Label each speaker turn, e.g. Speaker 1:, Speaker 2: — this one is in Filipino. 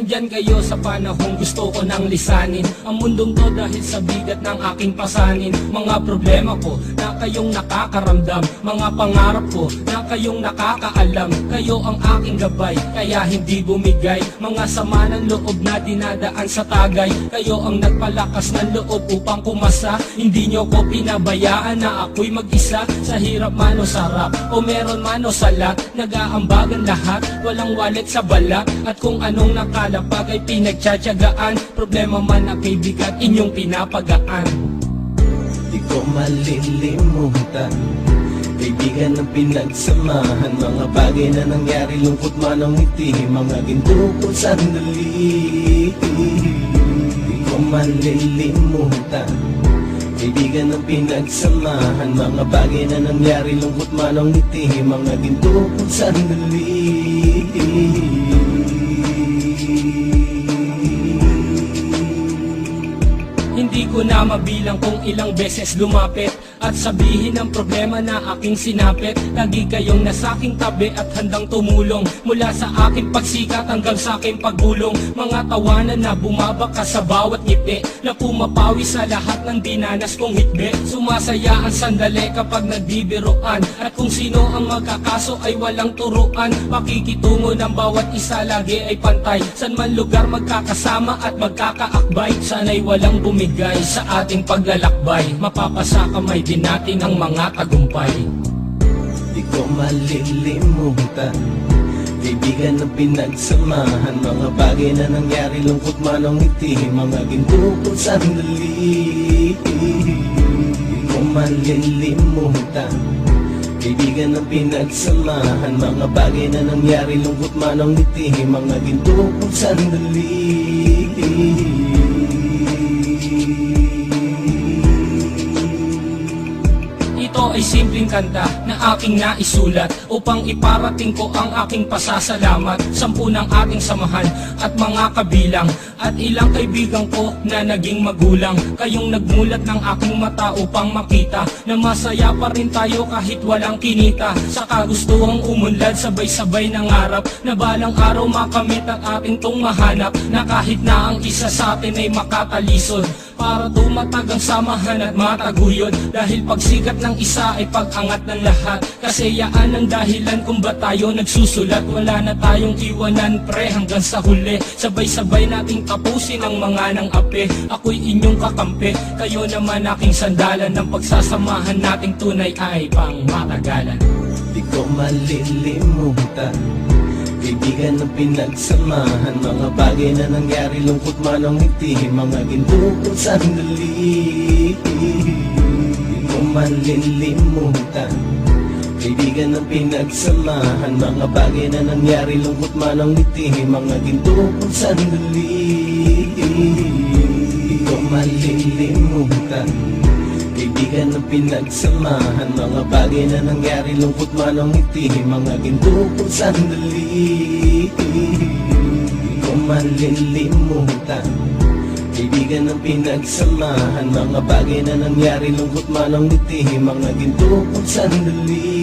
Speaker 1: nandyan kayo sa panahong gusto ko nang lisanin ang mundong to dahil sa bigat ng aking pasanin. Mga problema ko na kayong nakakaramdam, mga pangarap ko na kayong nakakaalam. Kayo ang aking gabay, kaya hindi bumigay. Mga sama ng loob na dinadaan sa tagay, kayo ang nagpalakas ng loob upang kumasa. Hindi nyo ko pinabayaan na ako'y mag-isa. Sa hirap man o sarap, o meron man o salat, nag-aambagan lahat, walang walit sa balat. At kung anong nakalapag ay pinagtsatsagaan, problema man na kay bigat inyong pinapagaan.
Speaker 2: Di ko malilimutan, kaibigan ng pinagsamahan, mga bagay na nangyari, lungkot man ang ngiti, mga ginto ko sandali. Di ko malilimutan, kaibigan ng pinagsamahan, mga bagay na nangyari, lungkot man ang ngiti, mga ginto ko sandali.
Speaker 1: Hindi ko na mabilang kung ilang beses lumapit at sabihin ang problema na aking sinapit. Lagi kayong nasa aking tabi at handang tumulong, mula sa aking pagsikat hanggang sa aking paggulong. Mga tawanan na bumabaka sa bawat ngiti, na pumapawi sa lahat ng dinanas kong hitbe. Sumasaya ang sandali kapag nagbibiruan, at kung sino ang magkakaso ay walang turuan. Pakikitungo ng bawat isa lagi ay pantay, san man lugar magkakasama at magkakaakbay. Sana'y walang bumigay sa ating paglalakbay, mapapasa kamay din natin ang mga tagumpay.
Speaker 2: Di ko malilimutan, kaibigan ng pinagsamahan, mga bagay na nangyari, lungkot man ang ngiti, mga ginto ko sandali. Di ko malilimutan, kaibigan ng pinagsamahan, mga bagay na nangyari, lungkot man ang ngiti, mga ginto ko sandali.
Speaker 1: Ito ay simpleng kanta na aking naisulat upang iparating ko ang aking pasasalamat. 10 ng ating samahan at mga kabilang, at ilang kaibigan ko na naging magulang. Kayong nagmulat ng aking mata upang makita na masaya pa rin tayo kahit walang kinita. Sa kagustuhang umunlad, sabay-sabay nangarap na balang araw makamit ang ating tong mahanap, na kahit na ang isa sa atin ay makatalisod, para tumatag ang samahan at mataguyod. Dahil pagsikat ng isa ay pag-angat ng lahat, kasi yaan ang dahilan kung ba tayo nagsusulat. Wala na tayong iwanan pre hanggang sa huli, sabay-sabay nating tapusin ang mga ng ape. Ako'y inyong kakampi, kayo naman aking sandalan, ng pagsasamahan nating tunay ay pang matagalan.
Speaker 2: Di ko malilimutan, kaibigan ng pinagsamahan, mga bagay na nangyari, lungkot man ang ngiti, mga ginto ko sandali. Di ko malilimutan, kaibigan ng pinagsamahan, mga bagay na nangyari, lungkot man ang ngiti, mga ginto ko sandali. Di ko malilimutan, kaibigan ng pinagsamahan, mga bagay na nangyari, lungkot man ang ngiti, mga ginto ko sandali. Di ko malilimutan, kaibigan ng pinagsamahan, mga bagay na nangyari, lungkot man ang ngiti, mga ginto ko sandali.